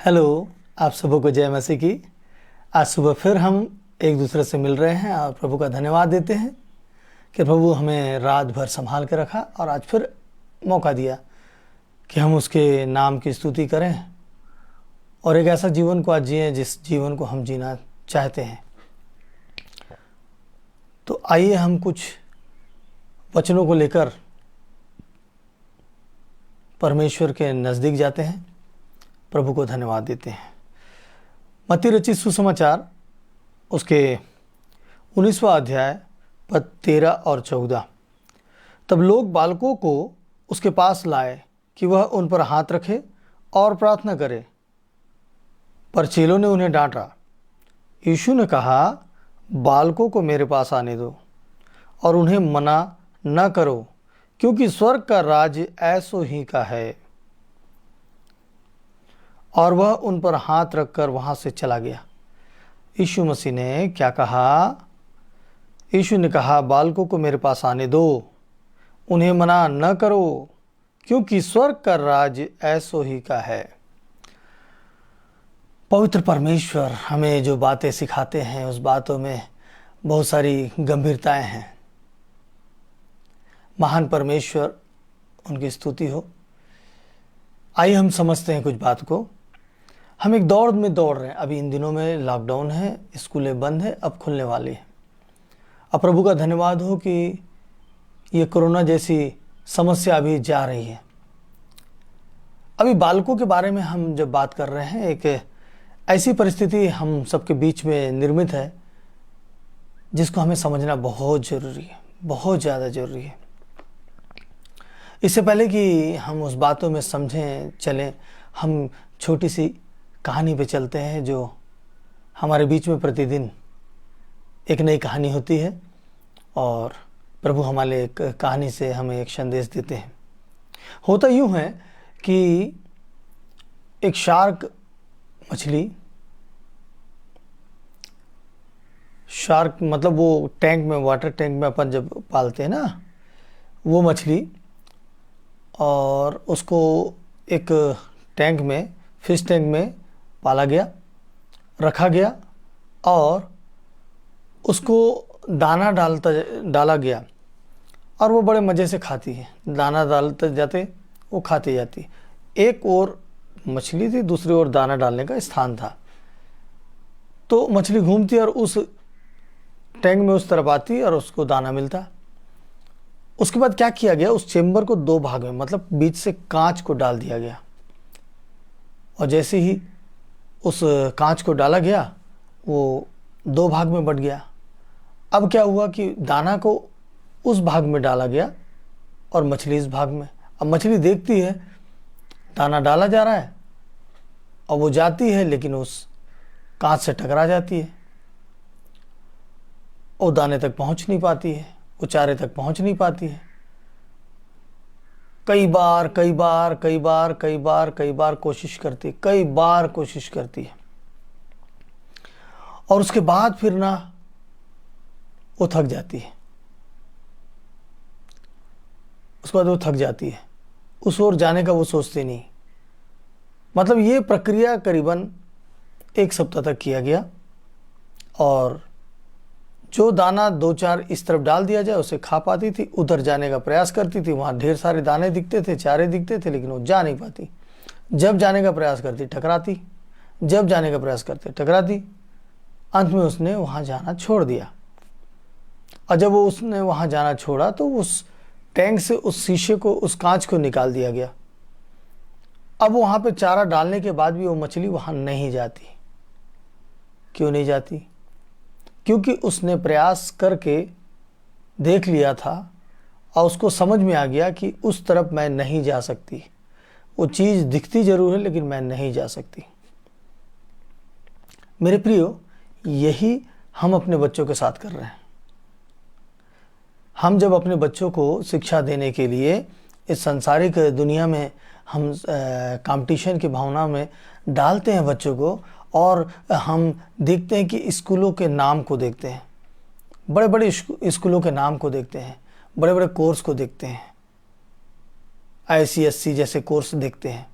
Hello, आप सबों को जय मसीह की। आज सुबह फिर हम एक दूसरे से मिल रहे हैं और प्रभु का धन्यवाद देते हैं कि प्रभु हमें रात भर संभाल के रखा और आज फिर मौका दिया कि हम उसके नाम की स्तुति करें और एक ऐसा जीवन को आज जिएं जिस जीवन को हम जीना चाहते हैं। तो आइए हम कुछ वचनों को लेकर परमेश्वर के नज़दीक जाते हैं, प्रभु को धन्यवाद देते हैं। मत्ती रचित सुसमाचार उसके 19वां अध्याय पद 13 और 14। तब लोग बालकों को उसके पास लाए कि वह उन पर हाथ रखे और प्रार्थना करे, पर चेलों ने उन्हें डांटा। यीशु ने कहा, बालकों को मेरे पास आने दो और उन्हें मना न करो, क्योंकि स्वर्ग का राज्य ऐसो ही का है। और वह उन पर हाथ रखकर वहां से चला गया। यीशु मसीह ने क्या कहा? यीशु ने कहा, बालकों को मेरे पास आने दो, उन्हें मना न करो, क्योंकि स्वर्ग का राज्य ऐसो ही का है। पवित्र परमेश्वर हमें जो बातें सिखाते हैं उस बातों में बहुत सारी गंभीरताएं हैं। महान परमेश्वर, उनकी स्तुति हो। आइए हम समझते हैं कुछ बात को। हम एक दौड़ में दौड़ रहे हैं। अभी इन दिनों में लॉकडाउन है, स्कूलें बंद है, अब खुलने वाली है। अब प्रभु का धन्यवाद हो कि ये कोरोना जैसी समस्या अभी जा रही है। अभी बालकों के बारे में हम जब बात कर रहे हैं, एक ऐसी परिस्थिति हम सबके बीच में निर्मित है जिसको हमें समझना बहुत ज़रूरी है, बहुत ज़्यादा ज़रूरी है। इससे पहले कि हम उस बातों में समझें चलें, हम छोटी सी कहानी पे चलते हैं जो हमारे बीच में प्रतिदिन एक नई कहानी होती है और प्रभु हमारे एक कहानी से हमें एक संदेश देते हैं। होता यूँ है कि एक शार्क मछली, शार्क मतलब वो टैंक में, वाटर टैंक में अपन जब पालते हैं ना, वो मछली, और उसको एक टैंक में, फिश टैंक में पाला गया, रखा गया और उसको दाना डाला गया और वो बड़े मज़े से खाती है। दाना डालते जाते वो खाती जाती। एक और मछली थी, दूसरी ओर दाना डालने का स्थान था। तो मछली घूमती और उस टैंक में उस तरफ आती और उसको दाना मिलता। उसके बाद क्या किया गया, उस चेम्बर को दो भाग में, मतलब बीच से कांच को डाल दिया गया और जैसे ही उस कांच को डाला गया वो दो भाग में बट गया। अब क्या हुआ कि दाना को उस भाग में डाला गया और मछली इस भाग में। अब मछली देखती है दाना डाला जा रहा है और वो जाती है, लेकिन उस कांच से टकरा जाती है और दाने तक पहुंच नहीं पाती है, वो चारे तक पहुंच नहीं पाती है। कई बार कोशिश करती है और उसके बाद फिर ना वो थक जाती है। उसके बाद वो थक जाती है, उस ओर जाने का वो सोचती नहीं। मतलब ये प्रक्रिया करीबन 1 सप्ताह तक किया गया और जो दाना 2-4 इस तरफ डाल दिया जाए उसे खा पाती थी, उधर जाने का प्रयास करती थी, वहाँ ढेर सारे दाने दिखते थे, चारे दिखते थे, लेकिन वो जा नहीं पाती। जब जाने का प्रयास करती टकराती, जब जाने का प्रयास करते टकराती। अंत में उसने वहाँ जाना छोड़ दिया और जब वो उसने वहाँ जाना छोड़ा तो उस टैंक से उस शीशे को, उस कांच को निकाल दिया गया। अब वहाँ पे चारा डालने के बाद भी वो मछली वहाँ नहीं जाती। क्यों नहीं जाती? क्योंकि उसने प्रयास करके देख लिया था और उसको समझ में आ गया कि उस तरफ मैं नहीं जा सकती। वो चीज़ दिखती जरूर है लेकिन मैं नहीं जा सकती। मेरे प्रियो, यही हम अपने बच्चों के साथ कर रहे हैं। हम जब अपने बच्चों को शिक्षा देने के लिए इस संसारिक दुनिया में हम कंपटीशन की भावना में डालते हैं बच्चों को, और हम देखते हैं कि स्कूलों के नाम को देखते हैं, बड़े बड़े स्कूलों के नाम को देखते हैं, बड़े बड़े कोर्स को देखते हैं, ICSC जैसे कोर्स देखते हैं।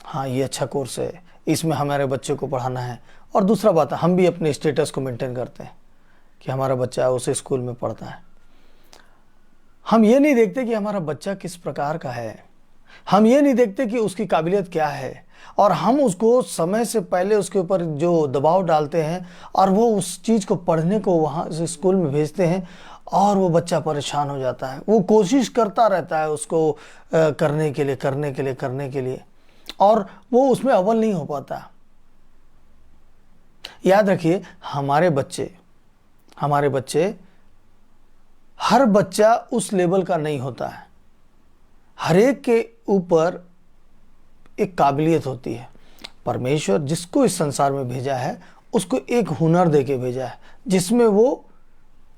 हाँ, ये अच्छा कोर्स है, इसमें हमारे बच्चे को पढ़ाना है। और दूसरा बात है, हम भी अपने स्टेटस को मेंटेन करते हैं कि हमारा बच्चा उस स्कूल में पढ़ता है। हम ये नहीं देखते कि हमारा बच्चा किस प्रकार का है, हम ये नहीं देखते कि उसकी काबिलियत क्या है, और हम उसको समय से पहले उसके ऊपर जो दबाव डालते हैं और वो उस चीज़ को पढ़ने को वहाँ से स्कूल में भेजते हैं, और वो बच्चा परेशान हो जाता है। वो कोशिश करता रहता है उसको करने के लिए, और वो उसमें अव्वल नहीं हो पाता। याद रखिए, हमारे बच्चे हर बच्चा उस लेवल का नहीं होता है। हर एक के ऊपर एक काबिलियत होती है। परमेश्वर जिसको इस संसार में भेजा है उसको एक हुनर दे के भेजा है जिसमें वो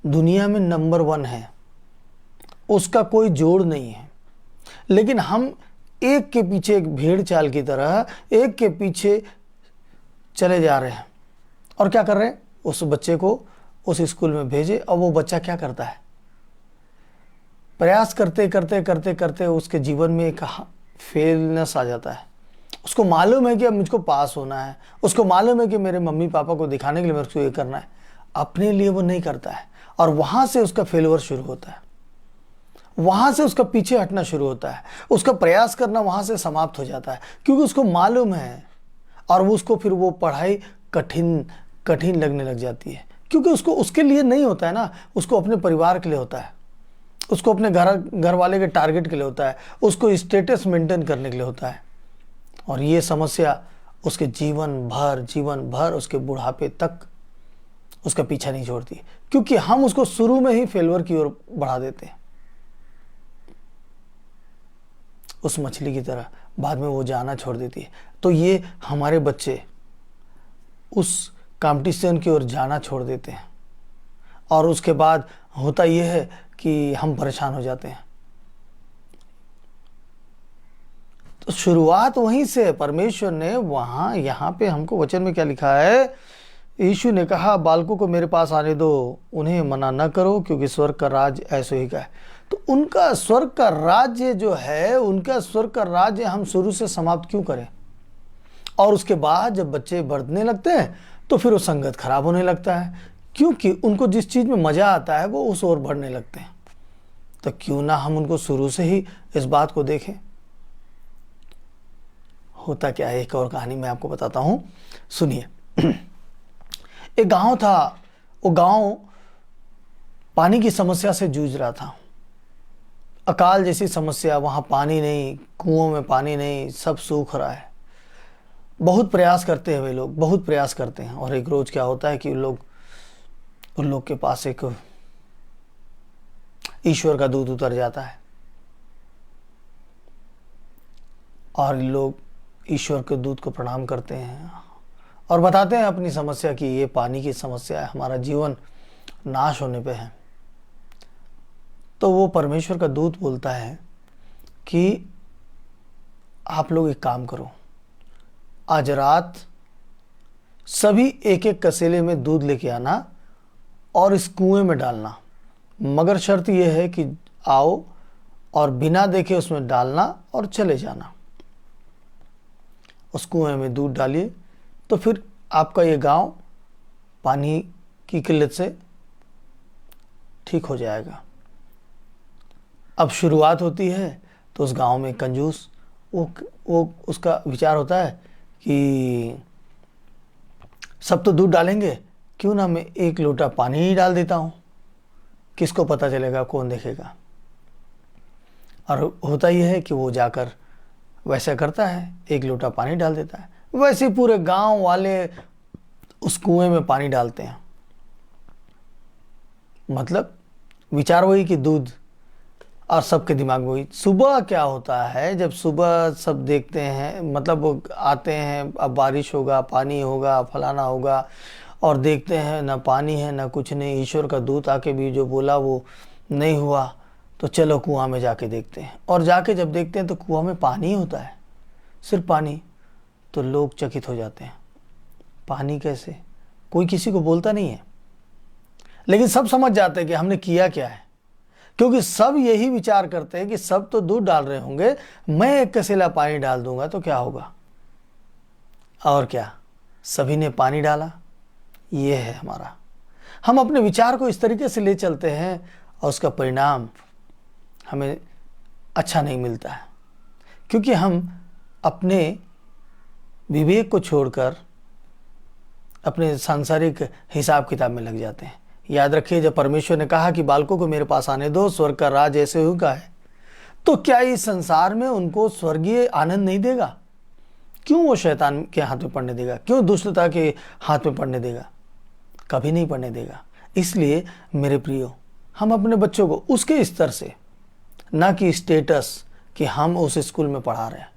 दुनिया में नंबर 1 है, उसका कोई जोड़ नहीं है। लेकिन हम एक के पीछे एक भेड़ चाल की तरह एक के पीछे चले जा रहे हैं, और क्या कर रहे हैं, उस बच्चे को उस स्कूल में भेजे, और वो बच्चा क्या करता है, प्रयास करते करते उसके जीवन में एक फेलनेस आ जाता है। उसको मालूम है कि अब मुझको पास होना है, उसको मालूम है कि मेरे मम्मी पापा को दिखाने के लिए मेरे को ये करना है, अपने लिए वो नहीं करता है, और वहाँ से उसका फेलवर शुरू होता है, वहाँ से उसका पीछे हटना शुरू होता है, उसका प्रयास करना वहाँ से समाप्त हो जाता है, क्योंकि उसको मालूम है, और वो उसको फिर वो पढ़ाई कठिन लगने लग जाती है, क्योंकि उसको उसके लिए नहीं होता है ना, उसको अपने परिवार के लिए होता है, उसको अपने घर वाले के टारगेट के लिए होता है, उसको स्टेटस मेंटेन करने के लिए होता है। और ये समस्या उसके जीवन भर उसके बुढ़ापे तक उसका पीछा नहीं छोड़ती, क्योंकि हम उसको शुरू में ही फेलवर की ओर बढ़ा देते हैं। उस मछली की तरह बाद में वो जाना छोड़ देती है। तो ये हमारे बच्चे उस कंपटीशन की ओर जाना छोड़ देते हैं, और उसके बाद होता यह है कि हम परेशान हो जाते हैं। तो शुरुआत वहीं से परमेश्वर ने यहाँ पे हमको वचन में क्या लिखा है, यीशु ने कहा, बालकों को मेरे पास आने दो, उन्हें मना न करो, क्योंकि स्वर्ग का राज ऐसे ही का है। तो उनका स्वर्ग का राज्य जो है, उनका स्वर्ग का राज्य हम शुरू से समाप्त क्यों करें? और उसके बाद जब बच्चे बढ़ने लगते हैं तो फिर वो संगत खराब होने लगता है, क्योंकि उनको जिस चीज़ में मज़ा आता है वो उस ओर बढ़ने लगते हैं। तो क्यों ना हम उनको शुरू से ही इस बात को देखें। होता क्या है, एक और कहानी मैं आपको बताता हूँ, सुनिए। एक गांव था, वो गांव पानी की समस्या से जूझ रहा था। अकाल जैसी समस्या, वहाँ पानी नहीं, कुओं में पानी नहीं, सब सूख रहा है। बहुत प्रयास करते हैं वे लोग, बहुत प्रयास करते हैं। और एक रोज़ क्या होता है कि उन लोग के पास एक ईश्वर का दूत उतर जाता है, और लोग ईश्वर के दूत को प्रणाम करते हैं और बताते हैं अपनी समस्या कि ये पानी की समस्या है, हमारा जीवन नाश होने पे है। तो वो परमेश्वर का दूत बोलता है कि आप लोग एक काम करो, आज रात सभी एक एक कसेले में दूध लेके आना और इस कुएं में डालना, मगर शर्त यह है कि आओ और बिना देखे उसमें डालना और चले जाना। उस कुएं में दूध डालिए तो फिर आपका ये गांव पानी की किल्लत से ठीक हो जाएगा। अब शुरुआत होती है तो उस गांव में कंजूस, वो उसका विचार होता है कि सब तो दूध डालेंगे, क्यों ना मैं 1 लोटा पानी ही डाल देता हूँ, किसको पता चलेगा, कौन देखेगा। और होता यह है कि वो जाकर वैसा करता है, 1 लोटा पानी डाल देता है। वैसे पूरे गांव वाले उस कुएं में पानी डालते हैं। मतलब विचार वही कि दूध, और सबके दिमाग में वही। सुबह क्या होता है, जब सुबह सब देखते हैं, मतलब वो आते हैं, अब बारिश होगा, पानी होगा, फलाना होगा, और देखते हैं ना पानी है ना कुछ नहीं। ईश्वर का दूत आके भी जो बोला वो नहीं हुआ, तो चलो कुआं में जाके देखते हैं। और जाके जब देखते हैं तो कुआं में पानी ही होता है, सिर्फ पानी। तो लोग चकित हो जाते हैं, पानी कैसे? कोई किसी को बोलता नहीं है, लेकिन सब समझ जाते हैं कि हमने किया क्या है, क्योंकि सब यही विचार करते हैं कि सब तो दूध डाल रहे होंगे, मैं 1 कसेला पानी डाल दूंगा तो क्या होगा। और क्या, सभी ने पानी डाला। ये है हमारा, हम अपने विचार को इस तरीके से ले चलते हैं और उसका परिणाम हमें अच्छा नहीं मिलता है, क्योंकि हम अपने विवेक को छोड़कर अपने सांसारिक हिसाब किताब में लग जाते हैं। याद रखिए, जब परमेश्वर ने कहा कि बालकों को मेरे पास आने दो, स्वर्ग का राज ऐसे होगा है, तो क्या इस संसार में उनको स्वर्गीय आनंद नहीं देगा? क्यों वो शैतान के हाथ में पड़ने देगा? क्यों दुष्टता के हाथ में पड़ने देगा? कभी नहीं पड़ने देगा। इसलिए मेरे प्रियो, हम अपने बच्चों को उसके स्तर से, ना कि स्टेटस कि हम उस स्कूल में पढ़ा रहे हैं,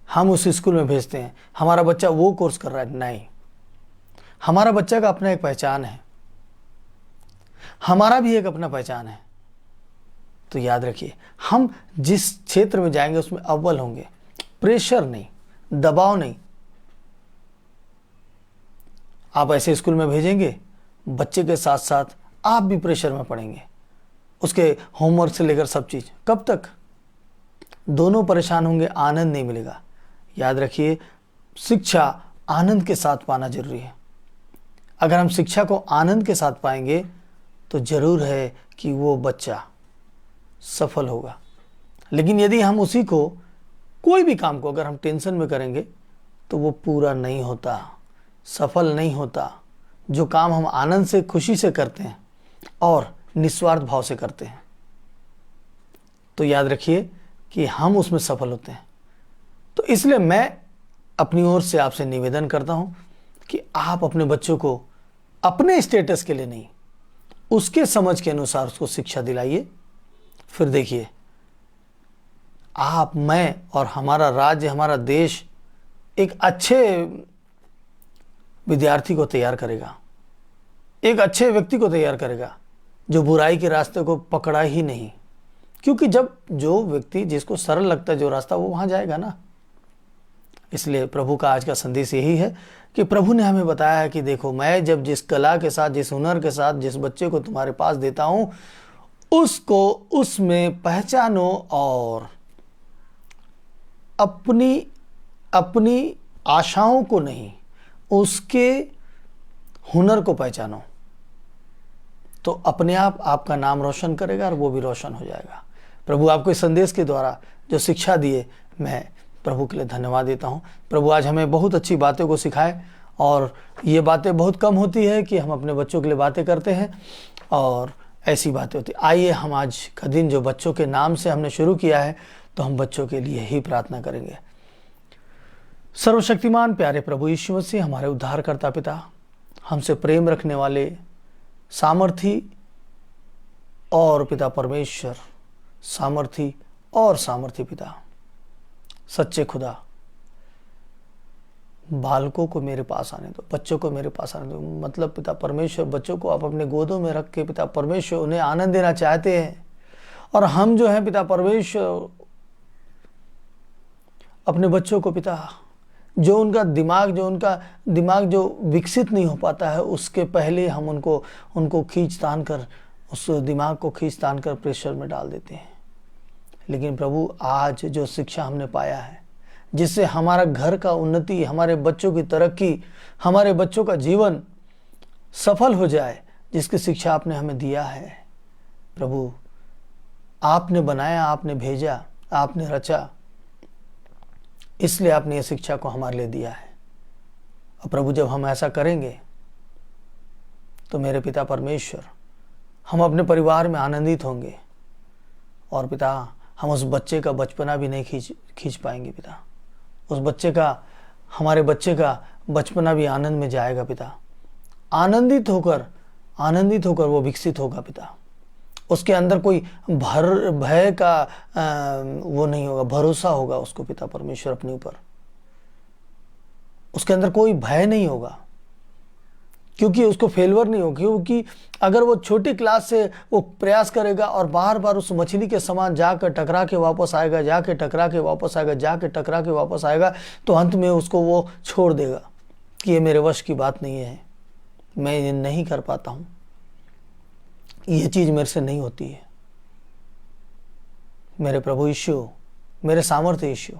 हम उस स्कूल में भेजते हैं, हमारा बच्चा वो कोर्स कर रहा है, नहीं। हमारा बच्चा का अपना एक पहचान है, हमारा भी एक अपना पहचान है। तो याद रखिए, हम जिस क्षेत्र में जाएंगे उसमें अव्वल होंगे। प्रेशर नहीं, दबाव नहीं। आप ऐसे स्कूल में भेजेंगे, बच्चे के साथ साथ आप भी प्रेशर में पड़ेंगे, उसके होमवर्क से लेकर सब चीज़। कब तक? दोनों परेशान होंगे, आनंद नहीं मिलेगा। याद रखिए, शिक्षा आनंद के साथ पाना जरूरी है। अगर हम शिक्षा को आनंद के साथ पाएंगे तो जरूर है कि वो बच्चा सफल होगा। लेकिन यदि हम उसी को, कोई भी काम को अगर हम टेंशन में करेंगे तो वो पूरा नहीं होता, सफल नहीं होता। जो काम हम आनंद से, खुशी से करते हैं और निस्वार्थ भाव से करते हैं, तो याद रखिए कि हम उसमें सफल होते हैं। तो इसलिए मैं अपनी ओर से आपसे निवेदन करता हूं कि आप अपने बच्चों को अपने स्टेटस के लिए नहीं, उसके समझ के अनुसार उसको शिक्षा दिलाइए। फिर देखिए, आप, मैं और हमारा राज्य, हमारा देश एक अच्छे विद्यार्थी को तैयार करेगा, एक अच्छे व्यक्ति को तैयार करेगा जो बुराई के रास्ते को पकड़ा ही नहीं। क्योंकि जब जो व्यक्ति, जिसको सरल लगता है जो रास्ता, वो वहां जाएगा ना। इसलिए प्रभु का आज का संदेश यही है कि प्रभु ने हमें बताया है कि देखो, मैं जब जिस कला के साथ, जिस हुनर के साथ जिस बच्चे को तुम्हारे पास देता हूं, उसको उसमें पहचानो और अपनी आशाओं को नहीं, उसके हुनर को पहचानो। तो अपने आप आपका नाम रोशन करेगा और वो भी रोशन हो जाएगा। प्रभु आपको इस संदेश के द्वारा जो शिक्षा दिए, मैं प्रभु के लिए धन्यवाद देता हूँ। प्रभु आज हमें बहुत अच्छी बातों को सिखाए, और ये बातें बहुत कम होती है कि हम अपने बच्चों के लिए बातें करते हैं और ऐसी बातें होती। आइए हम आज का दिन जो बच्चों के नाम से हमने शुरू किया है, तो हम बच्चों के लिए ही प्रार्थना करेंगे। सर्वशक्तिमान प्यारे प्रभु यीशु मसीह, हमारे उद्धारकर्ता पिता, हमसे प्रेम रखने वाले सामर्थी और पिता परमेश्वर, सामर्थी और सामर्थी पिता, सच्चे खुदा, बालकों को मेरे पास आने दो, बच्चों को मेरे पास आने दो। मतलब पिता परमेश्वर, बच्चों को आप अपने गोदों में रख के पिता परमेश्वर उन्हें आनंद देना चाहते हैं। और हम जो है पिता परमेश्वर, अपने बच्चों को पिता, जो उनका दिमाग जो विकसित नहीं हो पाता है, उसके पहले हम उनको खींच तान कर, उस दिमाग को खींच तान कर प्रेशर में डाल देते हैं। लेकिन प्रभु, आज जो शिक्षा हमने पाया है, जिससे हमारा घर का उन्नति, हमारे बच्चों की तरक्की, हमारे बच्चों का जीवन सफल हो जाए, जिसकी शिक्षा आपने हमें दिया है प्रभु, आपने बनाया, आपने भेजा, आपने रचा, इसलिए आपने ये शिक्षा को हमारे लिए दिया है। और प्रभु, जब हम ऐसा करेंगे तो मेरे पिता परमेश्वर, हम अपने परिवार में आनंदित होंगे। और पिता, हम उस बच्चे का बचपना भी नहीं खींच पाएंगे पिता। उस बच्चे का, हमारे बच्चे का बचपना भी आनंद में जाएगा पिता। आनंदित होकर वो विकसित होगा पिता। उसके अंदर कोई भय का वो नहीं होगा, भरोसा होगा उसको पिता परमेश्वर अपने ऊपर। उसके अंदर कोई भय नहीं होगा, क्योंकि उसको फेलवर नहीं होगा। क्योंकि अगर वो छोटी क्लास से वो प्रयास करेगा और बार बार उस मछली के समान जाकर टकरा के वापस आएगा, जाके टकरा के वापस आएगा, तो अंत में उसको वो छोड़ देगा कि ये मेरे वश की बात नहीं है, मैं ये नहीं कर पाता हूँ, ये चीज़ मेरे से नहीं होती है। मेरे प्रभु यीशु, मेरे सामर्थ्य यीशु,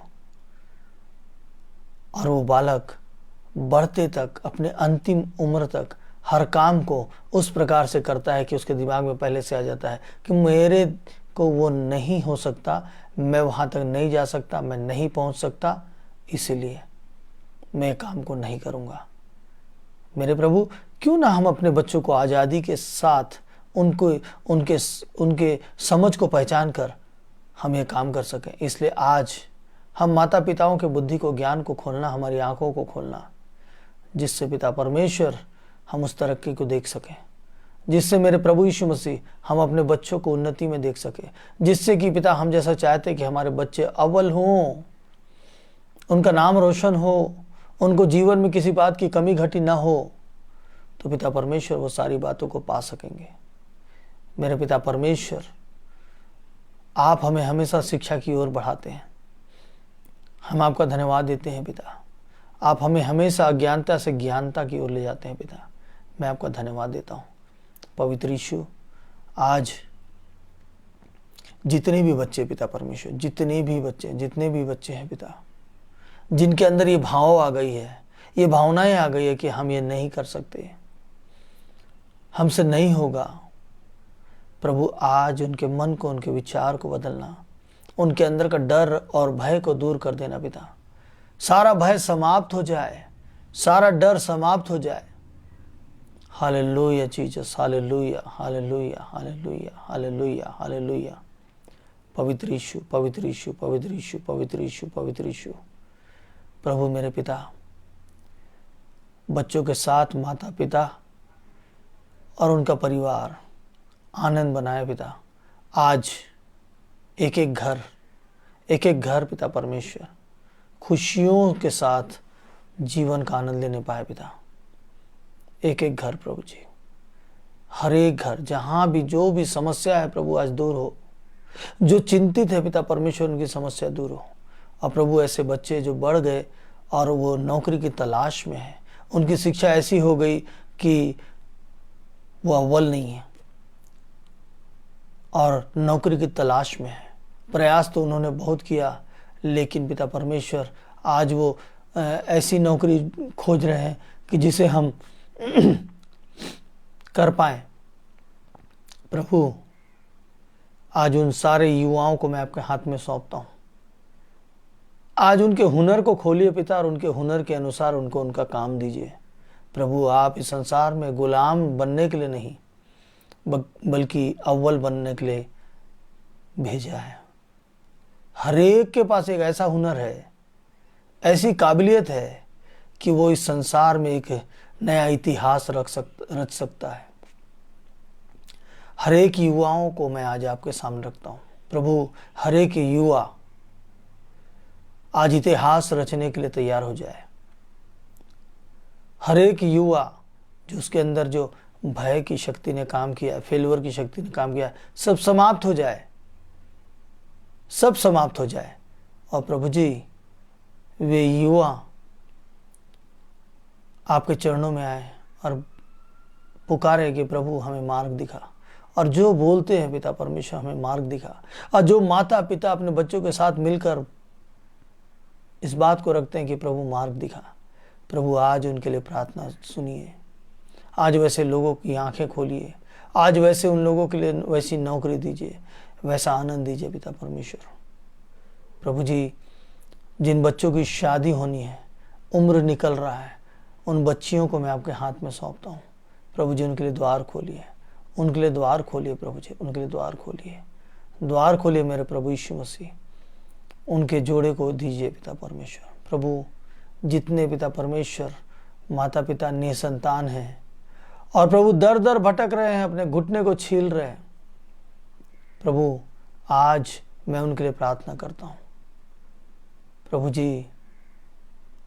और वो बालक बढ़ते तक, अपने अंतिम उम्र तक हर काम को उस प्रकार से करता है कि उसके दिमाग में पहले से आ जाता है कि मेरे को वो नहीं हो सकता, मैं वहाँ तक नहीं जा सकता, मैं नहीं पहुँच सकता, इसीलिए मैं काम को नहीं करूँगा। मेरे प्रभु, क्यों ना हम अपने बच्चों को आज़ादी के साथ उनको उनके उनके समझ को पहचान कर हम ये काम कर सकें। इसलिए आज हम माता पिताओं के बुद्धि को, ज्ञान को खोलना, हमारी आंखों को खोलना, जिससे पिता परमेश्वर हम उस तरक्की को देख सकें, जिससे मेरे प्रभु यीशु मसीह हम अपने बच्चों को उन्नति में देख सकें, जिससे कि पिता हम जैसा चाहते कि हमारे बच्चे अव्वल हों, उनका नाम रोशन हो, उनको जीवन में किसी बात की कमी घटी ना हो, तो पिता परमेश्वर वो सारी बातों को पा सकेंगे। मेरे पिता परमेश्वर, आप हमें हमेशा शिक्षा की ओर बढ़ाते हैं। हम आपका धन्यवाद देते हैं पिता। आप हमें हमेशा अज्ञानता से ज्ञानता की ओर ले जाते हैं पिता। मैं आपका धन्यवाद देता हूँ। पवित्र यीशु, आज जितने भी बच्चे पिता परमेश्वर, जितने भी बच्चे हैं पिता, जिनके अंदर ये भाव आ गई है, ये भावनाएं आ गई है कि हम ये नहीं कर सकते, हमसे नहीं होगा, प्रभु आज उनके मन को, उनके विचार को बदलना, उनके अंदर का डर और भय को दूर कर देना पिता। सारा भय समाप्त हो जाए, सारा डर समाप्त हो जाए। Hallelujah Jesus, hallelujah, hallelujah, hallelujah, hallelujah, hallelujah. पवित्र यीशु, पवित्र यीशु, पवित्र यीशु, पवित्र यीशु, पवित्र यीशु। प्रभु मेरे पिता, बच्चों के साथ माता पिता और उनका परिवार आनंद बनाए पिता। आज एक एक घर पिता परमेश्वर खुशियों के साथ जीवन का आनंद लेने पाए पिता। एक एक घर प्रभु जी, हर एक घर, जहाँ भी जो भी समस्या है प्रभु आज दूर हो। जो चिंतित है पिता परमेश्वर, उनकी समस्या दूर हो। और प्रभु ऐसे बच्चे जो बढ़ गए और वो नौकरी की तलाश में है, उनकी शिक्षा ऐसी हो गई कि वो अव्वल नहीं है और नौकरी की तलाश में है। प्रयास तो उन्होंने बहुत किया, लेकिन पिता परमेश्वर आज वो ऐसी नौकरी खोज रहे हैं कि जिसे हम कर पाएं। प्रभु आज उन सारे युवाओं को मैं आपके हाथ में सौंपता हूँ। आज उनके हुनर को खोलिए पिता, और उनके हुनर के अनुसार उनको उनका काम दीजिए। प्रभु आप इस संसार में गुलाम बनने के लिए नहीं, बल्कि अव्वल बनने के लिए भेजा है। हर एक के पास एक ऐसा हुनर है, ऐसी काबिलियत है कि वो इस संसार में एक नया इतिहास रच सकता है। हर एक युवाओं को मैं आज आपके सामने रखता हूँ। प्रभु हर एक युवा आज इतिहास रचने के लिए तैयार हो जाए। हर एक युवा जो उसके अंदर जो भय की शक्ति ने काम किया, फेलवर की शक्ति ने काम किया, सब समाप्त हो जाए, सब समाप्त हो जाए। और प्रभु जी वे युवा आपके चरणों में आए और पुकारे कि प्रभु हमें मार्ग दिखा। और जो बोलते हैं पिता परमेश्वर हमें मार्ग दिखा, और जो माता पिता अपने बच्चों के साथ मिलकर इस बात को रखते हैं कि प्रभु मार्ग दिखा, प्रभु आज उनके लिए प्रार्थना सुनिए। आज वैसे लोगों की आंखें खोलिए, आज वैसे उन लोगों के लिए वैसी नौकरी दीजिए, वैसा आनंद दीजिए पिता परमेश्वर। प्रभु जी जिन बच्चों की शादी होनी है, उम्र निकल रहा है, उन बच्चियों को मैं आपके हाथ में सौंपता हूँ। प्रभु जी उनके लिए द्वार खोलिए, उनके लिए द्वार खोलिए प्रभु जी, उनके लिए द्वार खोलिए, द्वार खोलिए मेरे प्रभु यीशु मसीह। उनके जोड़े को दीजिए पिता परमेश्वर। प्रभु जितने पिता परमेश्वर माता पिता निसंतान हैं और प्रभु दर दर भटक रहे हैं, अपने घुटने को छील रहे हैं, प्रभु आज मैं उनके लिए प्रार्थना करता हूँ। प्रभु जी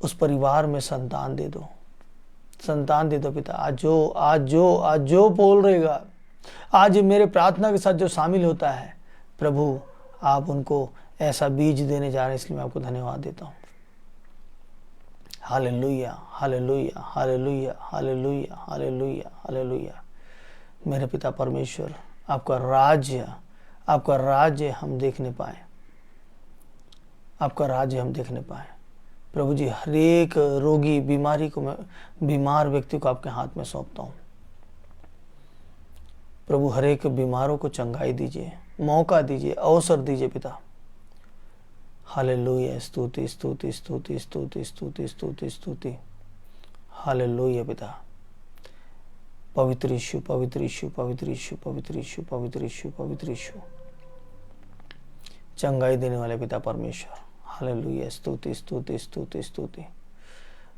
उस परिवार में संतान दे दो, संतान दे दो पिता। आज जो बोल रहेगा, आज मेरे प्रार्थना के साथ जो शामिल होता है, प्रभु आप उनको ऐसा बीज देने जा रहे हैं, इसलिए मैं आपको धन्यवाद देता हूँ। Hallelujah, hallelujah, hallelujah, hallelujah, hallelujah, hallelujah. मेरे पिता परमेश्वर आपका राज्य हम देखने पाए, आपका राज्य हम देखने पाए। प्रभु जी हर एक रोगी बीमारी को मैं बीमार व्यक्ति को आपके हाथ में सौंपता हूँ। प्रभु हर एक बीमारों को चंगाई दीजिए, मौका दीजिए, अवसर दीजिए पिता। हालेलुया, स्तुति स्तुति स्तुति स्तुति स्तुति स्तुति स्तुति। हालेलुया पिता। पवित्र यीशु, पवित्र यीशु, पवित्र यीशु, पवित्र यीशु, पवित्र यीशु, पवित्र यीशु, चंगाई देने वाले पिता परमेश्वर। हालेलुया, स्तुति स्तुति स्तुति स्तुति।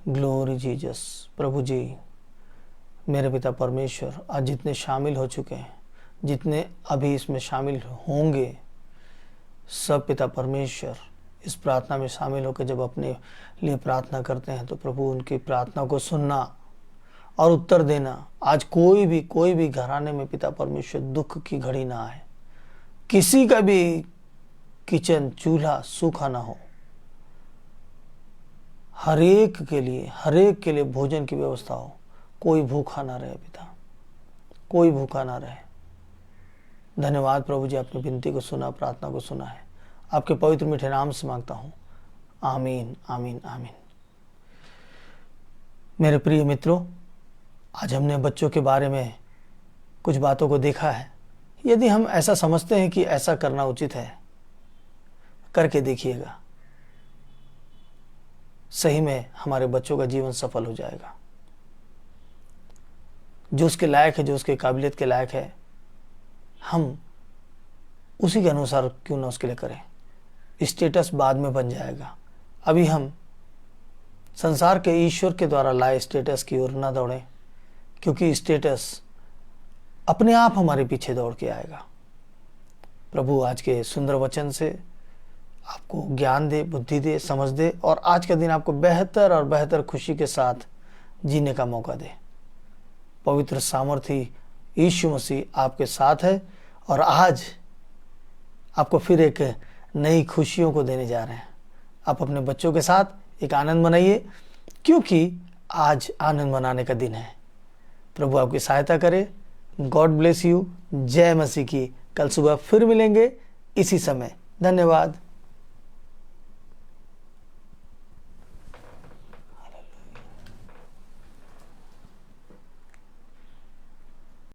Glory Jesus. प्रभु जी मेरे पिता परमेश्वर, आज जितने शामिल हो चुके हैं, जितने अभी इसमें शामिल होंगे, सब पिता परमेश्वर इस प्रार्थना में शामिल होकर जब अपने लिए प्रार्थना करते हैं तो प्रभु उनकी प्रार्थना को सुनना और उत्तर देना। आज कोई भी घराने में पिता परमेश्वर दुख की घड़ी ना आए, किसी का भी किचन चूल्हा सूखा ना हो। हर एक के लिए भोजन की व्यवस्था हो, कोई भूखा ना रहे पिता, कोई भूखा ना रहे। धन्यवाद प्रभु जी, आपने विनती को सुना, प्रार्थना को सुना है। आपके पवित्र मीठे नाम से मांगता हूँ, आमीन आमीन आमीन। मेरे प्रिय मित्रों, आज हमने बच्चों के बारे में कुछ बातों को देखा है। यदि हम ऐसा समझते हैं कि ऐसा करना उचित है, करके देखिएगा, सही में हमारे बच्चों का जीवन सफल हो जाएगा। जो उसके लायक है, जो उसके काबिलियत के लायक है, हम उसी के अनुसार क्यों ना उसके लिए करें। स्टेटस बाद में बन जाएगा। अभी हम संसार के ईश्वर के द्वारा लाए स्टेटस की ओर ना दौड़ें, क्योंकि स्टेटस अपने आप हमारे पीछे दौड़ के आएगा। प्रभु आज के सुंदर वचन से आपको ज्ञान दे, बुद्धि दे, समझ दे और आज का दिन आपको बेहतर और बेहतर खुशी के साथ जीने का मौका दे। पवित्र सामर्थी यीशु मसीह आपके साथ है और आज आपको फिर एक नई खुशियों को देने जा रहे हैं। आप अपने बच्चों के साथ एक आनंद मनाइए, क्योंकि आज आनंद मनाने का दिन है। प्रभु आपकी सहायता करे। God bless you. जय मसीह की। कल सुबह फिर मिलेंगे इसी समय। धन्यवाद।